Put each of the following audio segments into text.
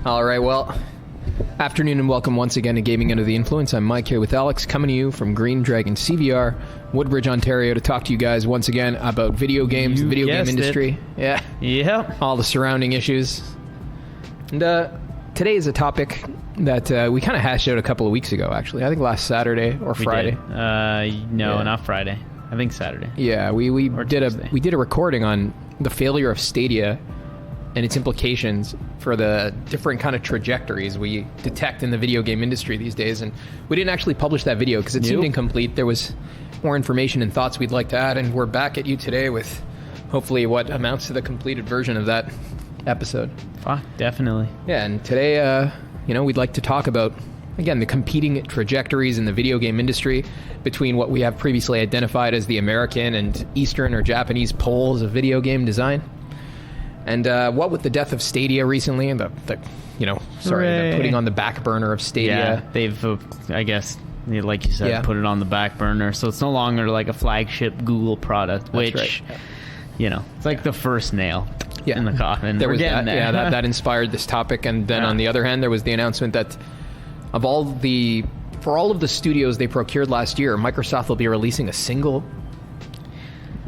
All right, well, afternoon and welcome once again to Gaming Under the Influence. I'm Mike here with Alex, coming to you from GreenDragonCVR, Woodbridge, Ontario, to talk to you guys once again about video games, the video game industry. Yeah. Yep. All the surrounding issues. And today is a topic that we kind of hashed out a couple of weeks ago, actually. I think last Saturday or Friday. Not Friday. I think Saturday. Yeah, we did a recording on the failure of Stadia and its implications for the different kind of trajectories we detect in the video game industry these days. And we didn't actually publish that video because it seemed incomplete. There was more information and thoughts we'd like to add, and we're back at you today with hopefully what amounts to the completed version of that episode. Fuck, definitely. Yeah, and today, we'd like to talk about, again, the competing trajectories in the video game industry between what we have previously identified as the American and Eastern or Japanese poles of video game design. And what with the death of Stadia recently and the putting on the back burner of Stadia. Yeah, they've, I guess, like you said, put it on the back burner. So it's no longer like a flagship Google product, which, it's like the first nail in the coffin. There was that inspired this topic. And then on the other hand, there was the announcement that for all of the studios they procured last year, Microsoft will be releasing a single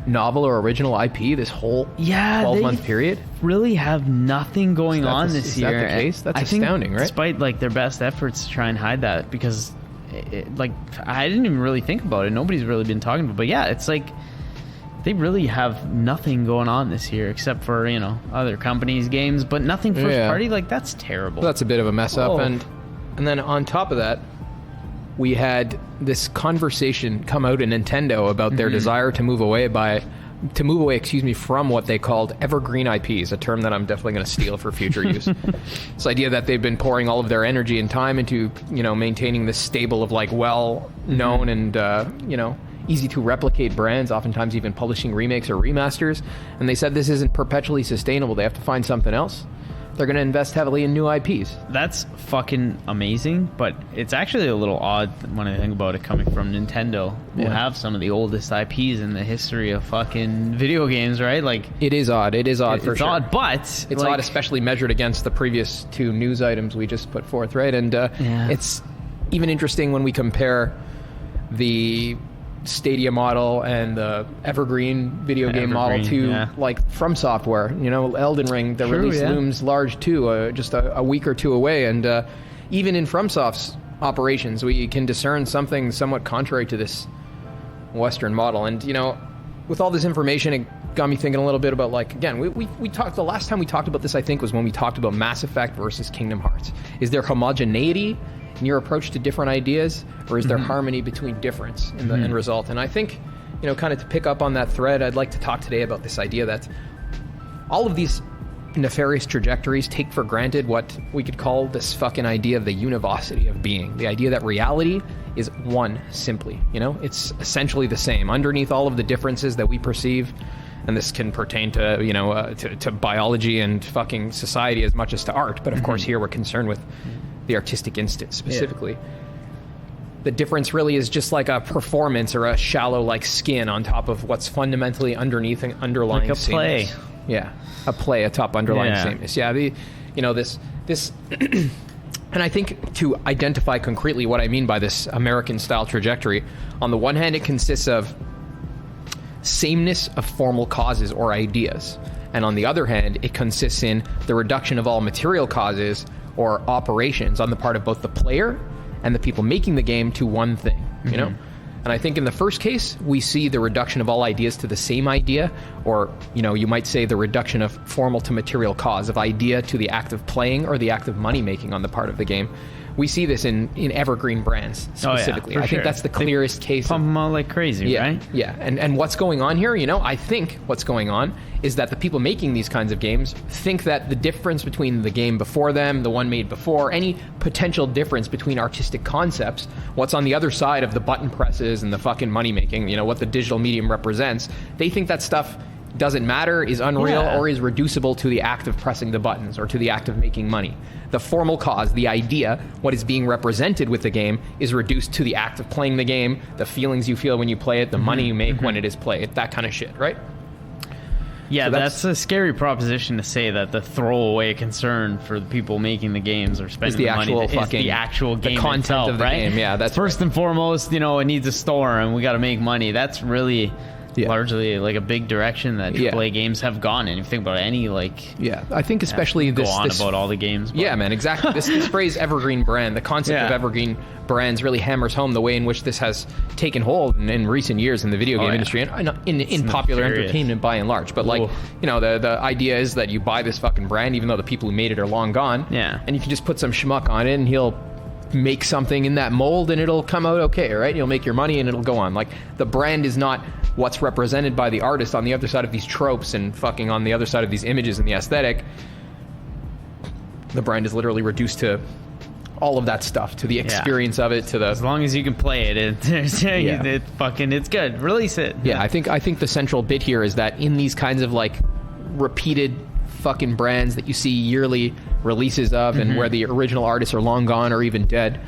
novel or original IP this whole 12-month period. Really have nothing going on this year. Is that the case? That's astounding, right? Despite their best efforts to try and hide that, because I didn't even really think about it. Nobody's really been talking about it. But yeah, it's like they really have nothing going on this year except for, other companies' games, but nothing first party. That's terrible. That's a bit of a mess up. And then on top of that, we had this conversation come out in Nintendo about their desire to move away from what they called evergreen IPs, a term that I'm definitely going to steal for future use. This idea that they've been pouring all of their energy and time into, maintaining this stable of well-known and, easy to replicate brands, oftentimes even publishing remakes or remasters. And they said this isn't perpetually sustainable. They have to find something else. They're going to invest heavily in new IPs. That's fucking amazing, but it's actually a little odd when I think about it coming from Nintendo, who have some of the oldest IPs in the history of fucking video games, right? It is odd. It is odd for sure. It's odd, but it's odd, especially measured against the previous two news items we just put forth, right? And it's even interesting when we compare the Stadia model and the evergreen video game model to From Software. Elden Ring, the release looms large too, just a week or two away, and even in FromSoft's operations we can discern something somewhat contrary to this Western model. And with all this information, it got me thinking a little bit about we talked, the last time we talked about this, I think, was when we talked about Mass Effect versus Kingdom Hearts. Is there homogeneity in your approach to different ideas, or is there harmony between difference in the end result? And I think, kind of to pick up on that thread, I'd like to talk today about this idea that all of these nefarious trajectories take for granted what we could call this fucking idea of the univocity of being. The idea that reality is one, simply. It's essentially the same. Underneath all of the differences that we perceive, and this can pertain to, to biology and fucking society as much as to art, but of course here we're concerned with the artistic instant specifically. The difference really is just like a performance or a shallow skin on top of what's fundamentally underneath an underlying like a play. Sameness. Yeah, a play atop underlying sameness. Yeah, this and I think to identify concretely what I mean by this American style trajectory, on the one hand it consists of sameness of formal causes or ideas, and on the other hand it consists in the reduction of all material causes or operations on the part of both the player and the people making the game to one thing, And I think in the first case, we see the reduction of all ideas to the same idea, or, you might say the reduction of formal to material cause, of idea to the act of playing or the act of money making on the part of the game. We see this in evergreen brands specifically. I think that's the clearest case. Pump them out like crazy, right? Yeah, and what's going on here, I think what's going on is that the people making these kinds of games think that the difference between the game before them, the one made before, any potential difference between artistic concepts, what's on the other side of the button presses and the fucking money making, what the digital medium represents, they think that stuff doesn't matter, is unreal, or is reducible to the act of pressing the buttons or to the act of making money. The formal cause, the idea, what is being represented with the game, is reduced to the act of playing the game, the feelings you feel when you play it, the money you make when it is played, that kind of shit, right? Yeah, So that's a scary proposition to say, that the throwaway concern for the people making the games or spending the the money actual is fucking the actual game the content itself, of the right? game. Yeah, that's first and foremost. You know, it needs a store, and we got to make money. That's really largely like a big direction that AAA games have gone in. If you think about any I think especially go on about all the games. But. Yeah, man, exactly. This phrase evergreen brand, the concept of evergreen brands really hammers home the way in which this has taken hold in recent years in the video game industry and in popular entertainment by and large. But the idea is that you buy this fucking brand even though the people who made it are long gone. Yeah. And you can just put some schmuck on it and he'll make something in that mold and it'll come out okay, right? You'll make your money and it'll go on. Like, the brand is not what's represented by the artist on the other side of these tropes and fucking on the other side of these images and the aesthetic. The brand is literally reduced to all of that stuff, to the experience of it, to the... As long as you can play it, it's good. Release it. Yeah, I think the central bit here is that in these kinds of like repeated fucking brands that you see yearly releases of and where the original artists are long gone or even dead,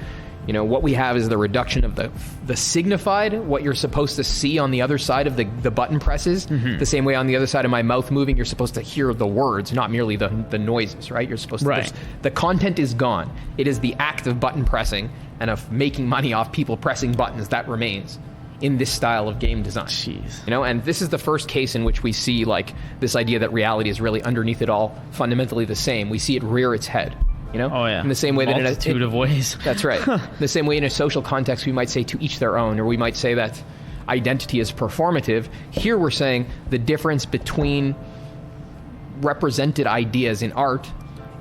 you know, what we have is the reduction of the signified, what you're supposed to see on the other side of the button presses. The same way on the other side of my mouth moving, you're supposed to hear the words, not merely the noises, right? You're supposed to... The content is gone. It is the act of button pressing and of making money off people pressing buttons that remains in this style of game design. Jeez. You know, and this is the first case in which we see like this idea that reality is really underneath it all fundamentally the same. We see it rear its head. You know? Oh, yeah. In the same way multitude of ways. That's right. The same way in a social context, we might say to each their own, or we might say that identity is performative. Here we're saying the difference between represented ideas in art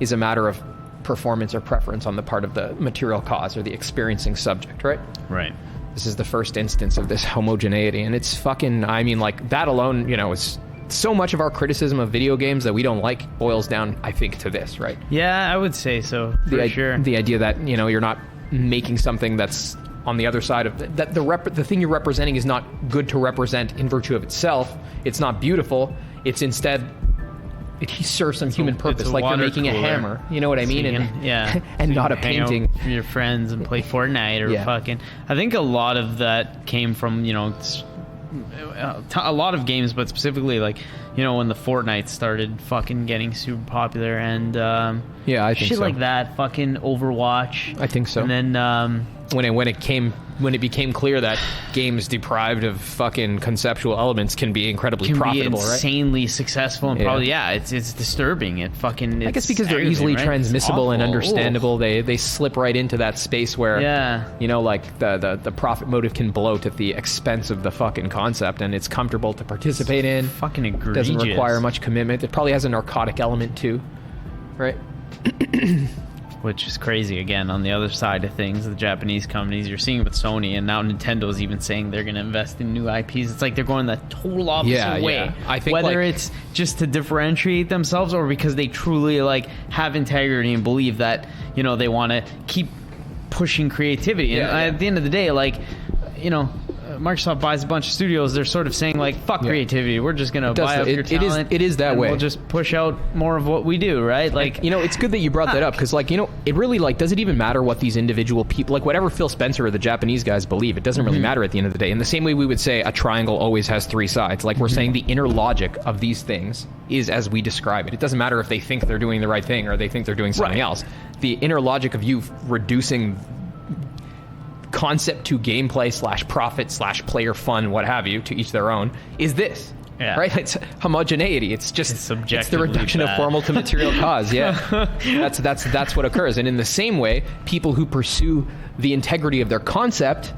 is a matter of performance or preference on the part of the material cause or the experiencing subject, right? Right. This is the first instance of this homogeneity, and it's fucking, I mean, like, that alone, you know, is... So much of our criticism of video games that we don't like boils down, I think, to this, right? Yeah, I would say so, for sure. The idea that, you know, you're not making something that's on the other side of... That the thing you're representing is not good to represent in virtue of itself. It's not beautiful. It's instead... It serves some human purpose, like you're making a hammer. You know what I mean? And so not a painting. Out with your friends and play Fortnite or fucking... I think a lot of that came from, you know... a lot of games, but specifically like, you know, when the Fortnite started fucking getting super popular and I think shit so. like that, fucking Overwatch. I think so. And then when it became clear that games deprived of fucking conceptual elements can be incredibly profitable, be insanely successful and probably it's disturbing. It fucking... I guess because they're easily transmissible and understandable, they slip right into that space where you know, like the profit motive can bloat at the expense of the fucking concept, and it's comfortable to participate in. Fucking egregious. Doesn't require much commitment. It probably has a narcotic element too, right? Which is crazy. Again, on the other side of things, the Japanese companies, you're seeing it with Sony, and now Nintendo's even saying they're going to invest in new IPs. It's like they're going the total opposite way. Yeah. I think whether it's just to differentiate themselves or because they truly like have integrity and believe that, you know, they want to keep pushing creativity. And at the end of the day, like, you know, Microsoft buys a bunch of studios, they're sort of saying like, fuck creativity, we're just gonna buy up your talent. It is that way. We'll just push out more of what we do, right? Like, you know, it's good that you brought that up, because like, you know, it really, like, does it even matter what these individual people, like whatever Phil Spencer or the Japanese guys believe, it doesn't really matter at the end of the day. In the same way we would say a triangle always has three sides, like we're saying the inner logic of these things is as we describe it. It doesn't matter if they think they're doing the right thing or they think they're doing something else. The inner logic of you reducing concept to gameplay / profit / player fun, what have you, to each their own, is this. Right? It's homogeneity. It's just it's the reduction of formal to material cause. That's what occurs. And in the same way, people who pursue the integrity of their concept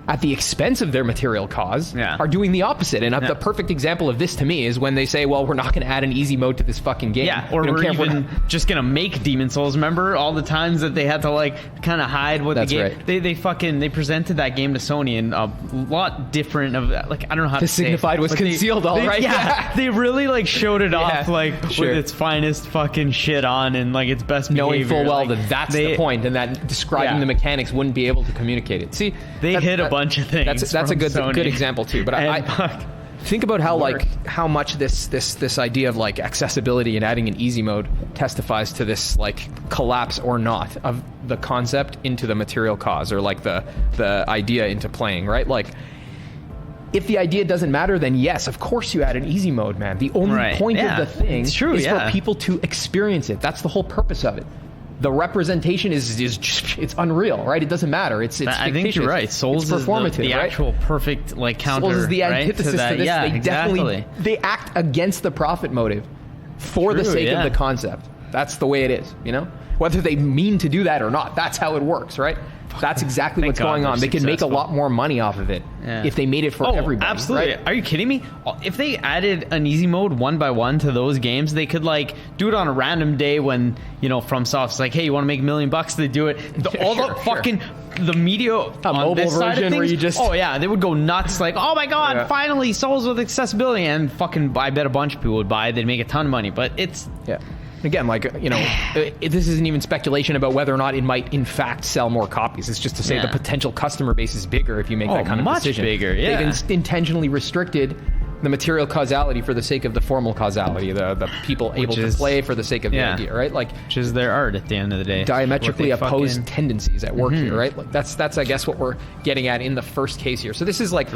at the expense of their material cause are doing the opposite. And the perfect example of this to me is when they say, well, we're not going to add an easy mode to this fucking game. Or we're even just going to make Demon Souls. Remember all the times that they had to like kind of hide what the game... Right. They presented that game to Sony in a lot different of... Like, I don't know how to say signified was concealed, right? Yeah, they really like showed it off like with its finest fucking shit on and like its best behavior. Knowing full well that that's the point and that describing the mechanics wouldn't be able to communicate it. See, they hit a bunch of things. That's a good example too. But I think about how much this idea of like accessibility and adding an easy mode testifies to this like collapse or not of the concept into the material cause, or like the idea into playing, right? Like If the idea doesn't matter, then yes, of course you add an easy mode, man. The only point of the thing is for people to experience it. That's the whole purpose of it. The representation is just, it's unreal, right? It doesn't matter. It's fictitious. I think you're right. Souls is the actual perfect like counter. Souls is the antithesis to this. Yeah, they definitely they act against the profit motive for the sake of the concept. That's the way it is, you know? Whether they mean to do that or not, that's how it works, right? That's exactly what's going on. They could make a lot more money off of it if they made it for everybody. Absolutely. Right? Are you kidding me? If they added an easy mode 1 by 1 to those games, they could like do it on a random day when, you know, FromSoft's like, hey, you want to make $1 million? They do it. The media on this side of things, they would go nuts. Like, oh my god, finally Souls with accessibility, and fucking, I bet a bunch of people would buy it. They'd make a ton of money. But it's again, like, you know, this isn't even speculation about whether or not it might in fact sell more copies. It's just to say the potential customer base is bigger if you make that kind of decision. Much bigger. Yeah, they've intentionally restricted the material causality for the sake of the formal causality, the people able to play for the sake of the idea, right? Like, which is their art at the end of the day. Diametrically opposed tendencies at work here, right? Like that's I guess what we're getting at in the first case here. So this is like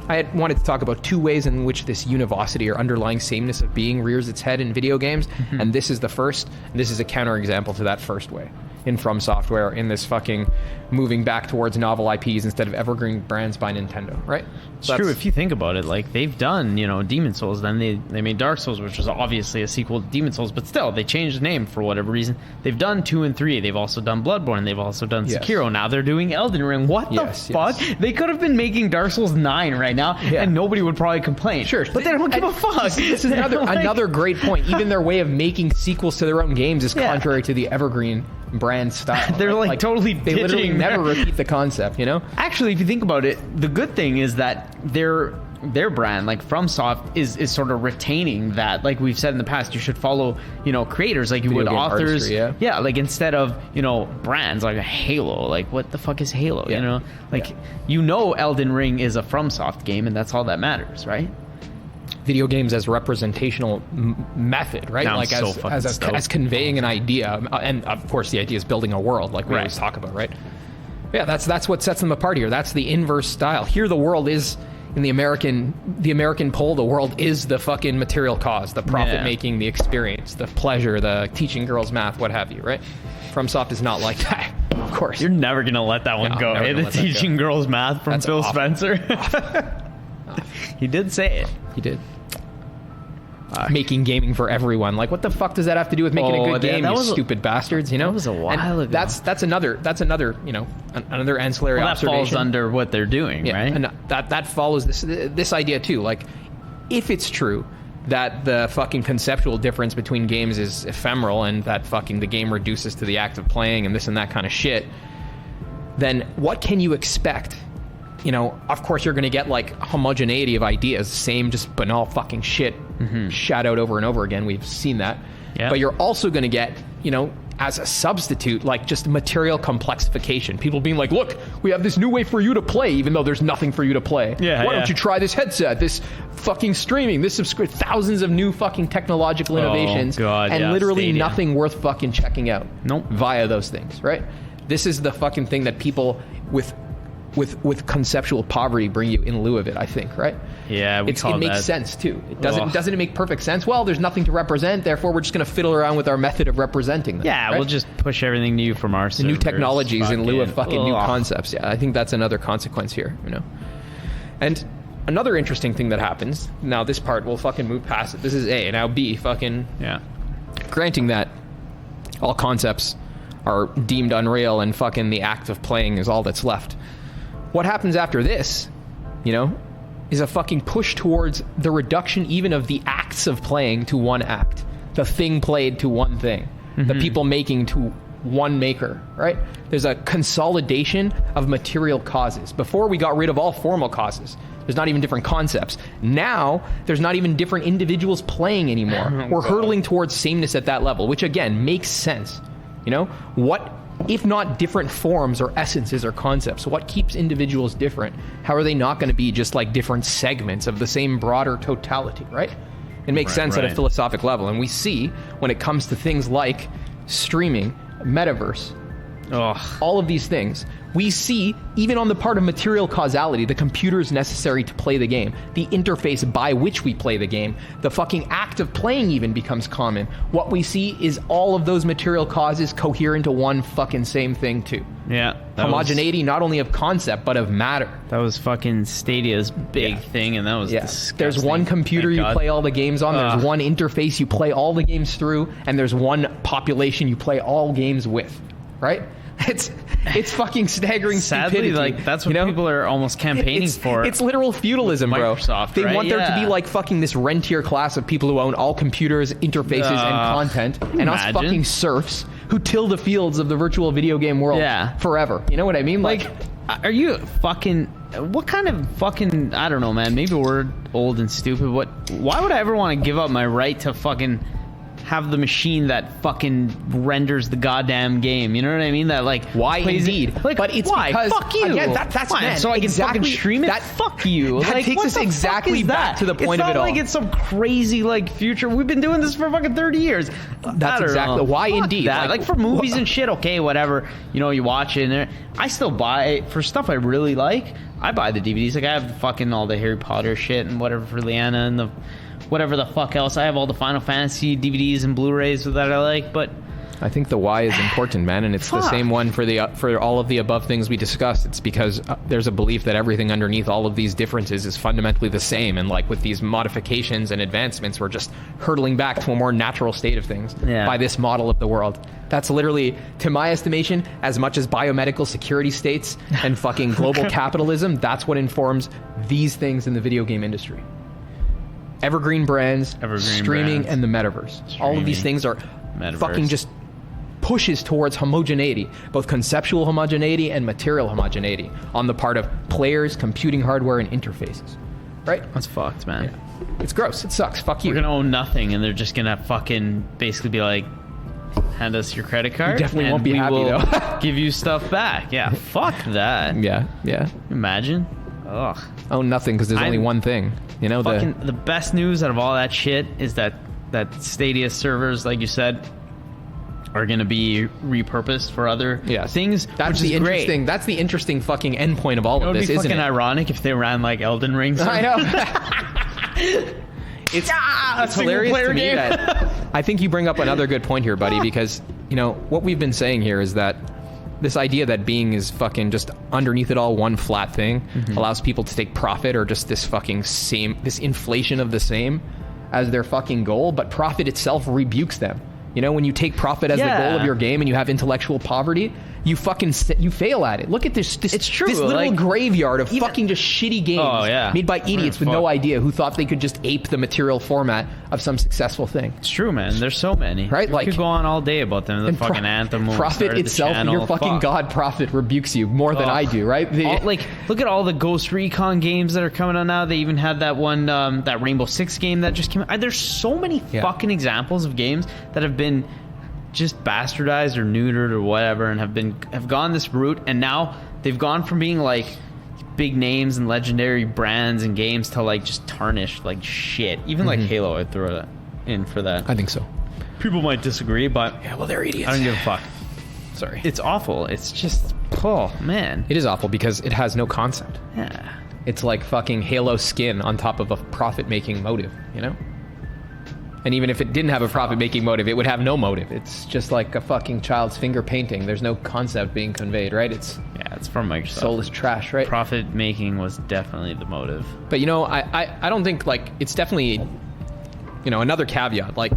I had wanted to talk about 2 ways in which this univocity or underlying sameness of being rears its head in video games, and this is the first. And this is a counterexample to that first way in From Software, in this fucking moving back towards novel IPs instead of evergreen brands by Nintendo, right? It's true. If you think about it, like, they've done, you know, Demon Souls, then they made Dark Souls, which was obviously a sequel to Demon Souls, but still, they changed the name for whatever reason. They've done 2 and 3. They've also done Bloodborne. They've also done Sekiro. Now they're doing Elden Ring. What the fuck? They could have been making Dark Souls 9 right now, and nobody would probably complain. Sure. But they don't give a fuck. This is another great point. Even their way of making sequels to their own games is contrary to the evergreen brand style. They're like totally they literally never repeat the concept, you know? Actually, if you think about it, the good thing is that their brand, like FromSoft, is sort of retaining that. Like we've said in the past, you should follow, you know, creators like you would authors. Artistry, like instead of, you know, brands like a Halo. Like, what the fuck is Halo? You know, like, you know, Elden Ring is a FromSoft game, and that's all that matters, right? Video games as representational method, right? Like as conveying an idea, and of course the idea is building a world, like we always talk about, right? Yeah, that's what sets them apart here. That's the inverse style. Here, the world is, in the American pole, the world is the fucking material cause, the profit making, the experience, the pleasure, the teaching girls math, what have you, right? FromSoft is not like that, of course. You're never gonna let that one go. Hey, the teaching girls math from Phil Spencer. He did say it. He did. Making gaming for everyone. Like, what the fuck does that have to do with making a good game, you stupid bastards, you know? That was a while ago. That's another, you know, another ancillary observation. That falls under what they're doing, right? And that follows this idea too. Like, if it's true that the fucking conceptual difference between games is ephemeral and that fucking the game reduces to the act of playing and this and that kind of shit, then what can you expect? You know, of course you're going to get like homogeneity of ideas, same just banal fucking shit shout out over and over again. We've seen that. Yep. But you're also going to get, you know, as a substitute, like just material complexification. People being like, look, we have this new way for you to play, even though there's nothing for you to play. Why don't you try this headset, this fucking streaming, this thousands of new fucking technological innovations, and literally nothing worth fucking checking out via those things, right? This is the fucking thing that people with conceptual poverty bring you in lieu of it, I think, right? Yeah, it makes sense too. Doesn't it make perfect sense? Well, there's nothing to represent, therefore we're just going to fiddle around with our method of representing them. Yeah, right? We'll just push everything new from our servers, new technologies in lieu of fucking new concepts. Yeah, I think that's another consequence here, you know. And another interesting thing that happens, now this part we'll fucking move past it. This is A, now B, fucking granting that all concepts are deemed unreal and fucking the act of playing is all that's left. What happens after this, you know, is a fucking push towards the reduction even of the acts of playing to one act, the thing played to one thing, the people making to one maker, right? There's a consolidation of material causes. Before, we got rid of all formal causes. There's not even different concepts. Now, there's not even different individuals playing anymore. We're hurtling towards sameness at that level, which again makes sense. You know, what if not different forms or essences or concepts? What keeps individuals different? How are they not going to be just like different segments of the same broader totality, right? It makes sense at a philosophic level. And we see when it comes to things like streaming, metaverse, all of these things, We see, even on the part of material causality, the computers necessary to play the game, the interface by which we play the game, the fucking act of playing even becomes common. What we see is all of those material causes cohere into one fucking same thing too. Yeah. Homogeneity, not only of concept, but of matter. That was fucking Stadia's big thing, and that was disgusting. There's one computer you play all the games on, there's one interface you play all the games through, and there's one population you play all games with, right? It's fucking staggering. Sadly, stupidity. like that's what people are almost campaigning for. It's literal feudalism, Microsoft, bro. They right? want there to be like fucking this rentier class of people who own all computers, interfaces, and content, and us fucking serfs who till the fields of the virtual video game world forever. You know what I mean? Like, are you fucking? What kind of fucking? I don't know, man. Maybe we're old and stupid. Why would I ever want to give up my right to fucking have the machine that fucking renders the goddamn game? You know what I mean? That like why indeed? Like, but it's why? Because fuck you. Again, that's man, so I can fucking stream it. Fuck you. That like, takes what us the exactly fuck is back that? to the point of it all. It's not like it's some crazy like future. We've been doing this for fucking 30 years. That's exactly why fuck indeed. That. Like for movies and shit, okay, whatever. You know, you watch it. And I still buy for stuff I really like. I buy the DVDs. Like I have fucking all the Harry Potter shit and whatever for Leanna and the whatever the fuck else. I have all the Final Fantasy DVDs and Blu-rays that I like, but I think the why is important, man, and it's the same one for all of the above things we discussed. It's because there's a belief that everything underneath all of these differences is fundamentally the same, and like with these modifications and advancements, we're just hurtling back to a more natural state of things by this model of the world. That's literally, to my estimation, as much as biomedical security states and fucking global capitalism, that's what informs these things in the video game industry. Evergreen brands, streaming, and the metaverse. All of these things are fucking just pushes towards homogeneity, both conceptual homogeneity and material homogeneity on the part of players, computing hardware, and interfaces. Right? That's fucked, man. Yeah. It's gross. It sucks. Fuck you. We're gonna own nothing, and they're just gonna fucking basically be like, hand us your credit card. You definitely won't be happy, though. Give you stuff back. Yeah, fuck that. Yeah. Imagine. Ugh. Own nothing because there's only one thing. You know, the best news out of all that shit is that Stadia servers, like you said, are going to be repurposed for other things. That's which is interesting. Great. That's the interesting fucking endpoint of all of this, isn't it? It would be fucking ironic if they ran like Elden Ring. I know. It's hilarious to me that I think you bring up another good point here, buddy, because you know what we've been saying here is that this idea that being is fucking just underneath it all one flat thing allows people to take profit or just this fucking this inflation of the same as their fucking goal, but profit itself rebukes them. You know, when you take profit as the goal of your game and you have intellectual poverty, you fail at it. Look at this it's true. This little graveyard of fucking just shitty games made by idiots with no idea who thought they could just ape the material format of some successful thing. It's true, man. There's so many. Right? We could go on all day about them. The fucking Anthem. Profit itself, your fucking god profit rebukes you more than I do, right? Look at all the Ghost Recon games that are coming out now. They even had that one, that Rainbow Six game that just came out. There's so many fucking examples of games that have been just bastardized or neutered or whatever and have gone this route, and now they've gone from being like big names and legendary brands and games to like just tarnished like shit. Even like Halo, I'd throw that in for that. I think so. People might disagree, but well, they're idiots. I don't give a fuck. Sorry. It's awful. It's just, oh man. It is awful because it has no concept. Yeah. It's like fucking Halo skin on top of a profit-making motive, you know? And even if it didn't have a profit-making motive, it would have no motive. It's just like a fucking child's finger painting. There's no concept being conveyed, right? It's from Microsoft. Soulless trash, right? Profit-making was definitely the motive. But, you know, I don't think, like, it's definitely, you know, another caveat. Like,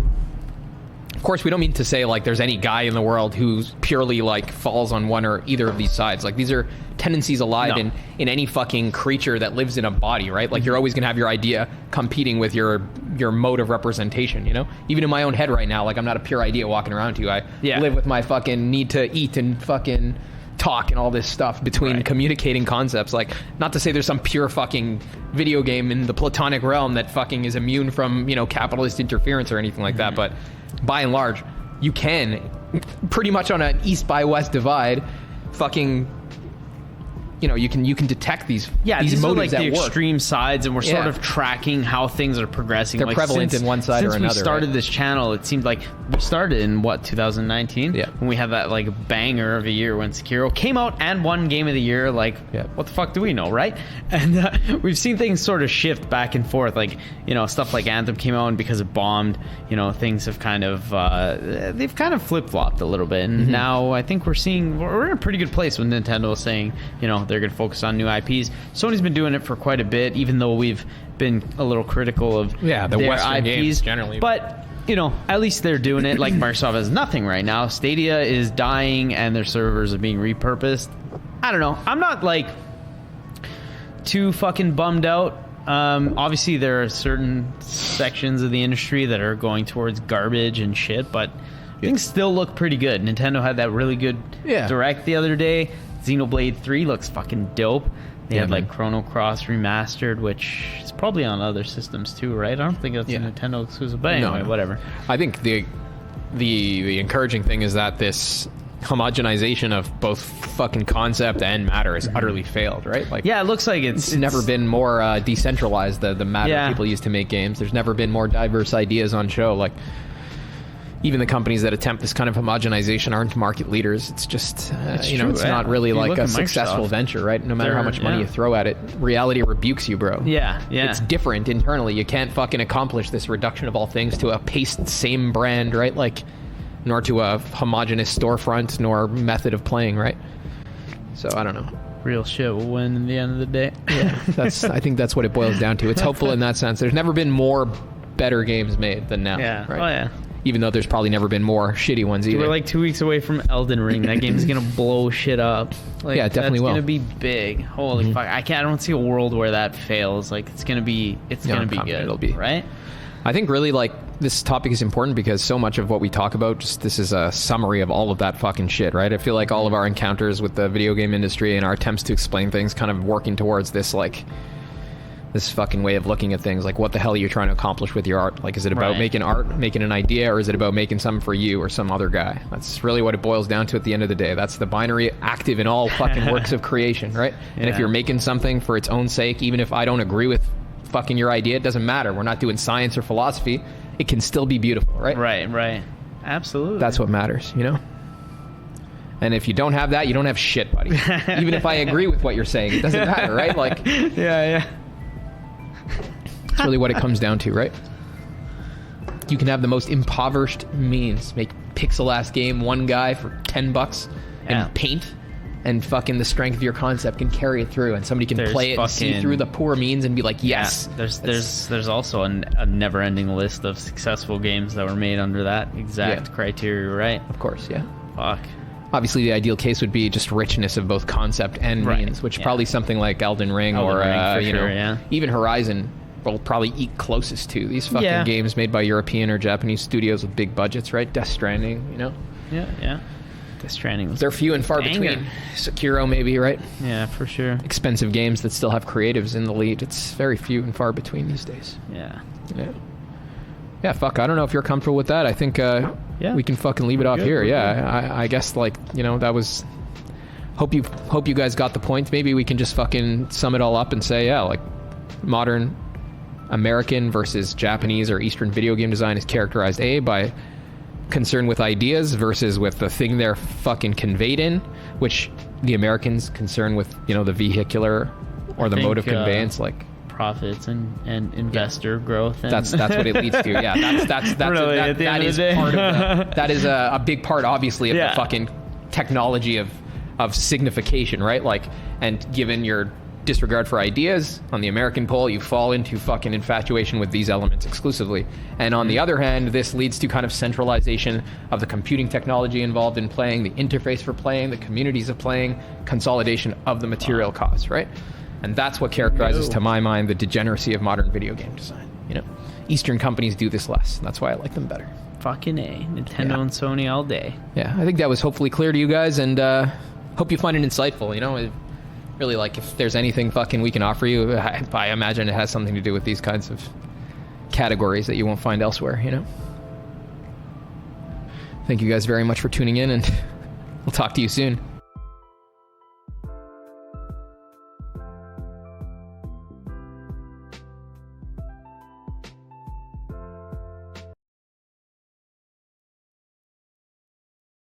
of course, we don't mean to say, like, there's any guy in the world who's purely, like, falls on one or either of these sides. Like, these are tendencies alive in any fucking creature that lives in a body, right? Like, you're always going to have your idea competing with your mode of representation, you know? Even in my own head right now, like, I'm not a pure idea walking around to you. I live with my fucking need to eat and fucking talk and all this stuff between communicating concepts. Like, not to say there's some pure fucking video game in the platonic realm that fucking is immune from, you know, capitalist interference or anything like that, but by and large, you can pretty much on an east by west divide fucking you can detect these these are like motives the at work. extreme sides, and we're sort of tracking how things are progressing. They're prevalent in one side or another. Since we started this channel, it seemed like we started in 2019, when we had that like banger of a year when Sekiro came out and won Game of the Year. Like, what the fuck do we know, right? And we've seen things sort of shift back and forth. Like, stuff like Anthem came out, and because it bombed, things have kind of they've kind of flip flopped a little bit. And now I think we're in a pretty good place when Nintendo is saying, they're going to focus on new IPs. Sony's been doing it for quite a bit, even though we've been a little critical of the their Western IPs games generally. But at least they're doing it. Like, Microsoft has nothing right now. Stadia is dying, and their servers are being repurposed. I don't know. I'm not like too fucking bummed out. Obviously, there are certain sections of the industry that are going towards garbage and shit, but things still look pretty good. Nintendo had that really good Direct the other day. Xenoblade 3 looks fucking dope. They had like Chrono Cross remastered, which is probably on other systems too, right? I don't think that's a Nintendo exclusive, but anyway, whatever. I think the encouraging thing is that this homogenization of both fucking concept and matter has utterly failed, right? Like, it looks like it's never been more decentralized, the matter people use to make games. There's never been more diverse ideas on show. Like, even the companies that attempt this kind of homogenization aren't market leaders. It's just, it's not really like a successful venture, right? No matter how much money you throw at it, reality rebukes you, bro. Yeah. It's different internally. You can't fucking accomplish this reduction of all things to a paste same brand, right? Like, nor to a homogenous storefront, nor method of playing, right? So, I don't know. Real shit will win in the end of the day. I think that's what it boils down to. It's hopeful in that sense. There's never been more better games made than now, right? Even though there's probably never been more shitty ones either. We're like 2 weeks away from Elden Ring. That game's gonna blow shit up. Like, it definitely will. It's gonna be big. Holy fuck! I don't see a world where that fails. Like, it's gonna be good. It'll be right. I think really, like, this topic is important because so much of what we talk about, this is a summary of all of that fucking shit, right? I feel like all of our encounters with the video game industry and our attempts to explain things kind of working towards this, like, this fucking way of looking at things. Like, what the hell are you trying to accomplish with your art? Like, is it about making art, making an idea, or is it about making something for you or some other guy? That's really what it boils down to at the end of the day. That's the binary active in all fucking works of creation, right? And if you're making something for its own sake, even if I don't agree with fucking your idea, it doesn't matter. We're not doing science or philosophy. It can still be beautiful, right? Right. Absolutely. That's what matters, And if you don't have that, you don't have shit, buddy. Even if I agree with what you're saying, it doesn't matter, right? Like, that's really what it comes down to, right? You can have the most impoverished means, make pixel-ass game, one guy for $10 and paint, and fucking the strength of your concept can carry it through, and somebody can play it and see through the poor means and be like, yes. There's also a never-ending list of successful games that were made under that exact criteria, right? Of course, Fuck. Obviously, the ideal case would be just richness of both concept and means, which probably something like Elden Ring even Horizon will probably eat closest to. These fucking games made by European or Japanese studios with big budgets, right? Death Stranding, Yeah. Death Stranding. They're few and far between. Sekiro, maybe, right? Yeah, for sure. Expensive games that still have creatives in the lead. It's very few and far between these days. Yeah, fuck, I don't know if you're comfortable with that. I think we can fucking leave it off here. I guess, like, that was... Hope you guys got the point. Maybe we can just fucking sum it all up and say, like, modern American versus Japanese or Eastern video game design is characterized by concern with ideas versus with the thing they're fucking conveyed in, which the Americans concern with, the vehicular or the mode of conveyance, like profits and investor growth. And that's what it leads to. Yeah, that's really, that is part of that is a big part, obviously, of the fucking technology of signification, right? Like, and given your disregard for ideas on the American pole, you fall into fucking infatuation with these elements exclusively. And on the other hand, this leads to kind of centralization of the computing technology involved in playing, the interface for playing, the communities of playing, consolidation of the material costs, right? And that's what characterizes, to my mind, the degeneracy of modern video game design. Eastern companies do this less. That's why I like them better. Fucking A. Nintendo and Sony all day. Yeah, I think that was hopefully clear to you guys, and hope you find it insightful. Really, like, if there's anything fucking we can offer you, I imagine it has something to do with these kinds of categories that you won't find elsewhere, Thank you guys very much for tuning in, and we'll talk to you soon.